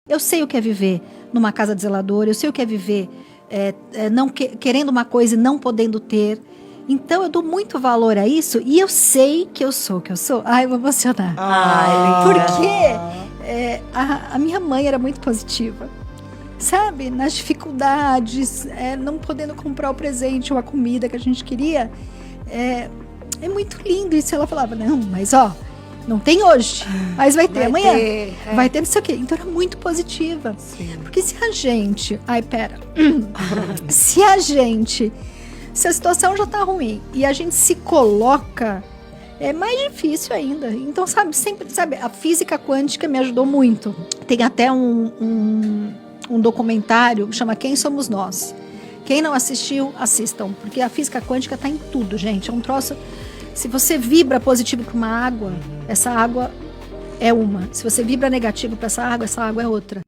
Eu sei o que é viver numa casa de zelador, eu sei o que é viver não querendo uma coisa e não podendo ter. Então eu dou muito valor a isso e eu sei que eu sou o que eu sou. Ai, eu vou emocionar. Porque a minha mãe era muito positiva. Sabe? Nas dificuldades, não podendo comprar o presente ou a comida que a gente queria. É muito lindo isso. Ela falava, não, mas não tem hoje, mas vai ter amanhã. Vai ter não sei o quê. Então era muito positiva. Sim. Porque se a gente... Ai, pera. Se a situação já tá ruim e a gente se coloca, é mais difícil ainda. Então, sabe, a física quântica me ajudou muito. Tem até um documentário que chama Quem Somos Nós. Quem não assistiu, assistam. Porque a física quântica tá em tudo, gente. É um troço... Se você vibra positivo para uma água, essa água é uma. Se você vibra negativo para essa água é outra.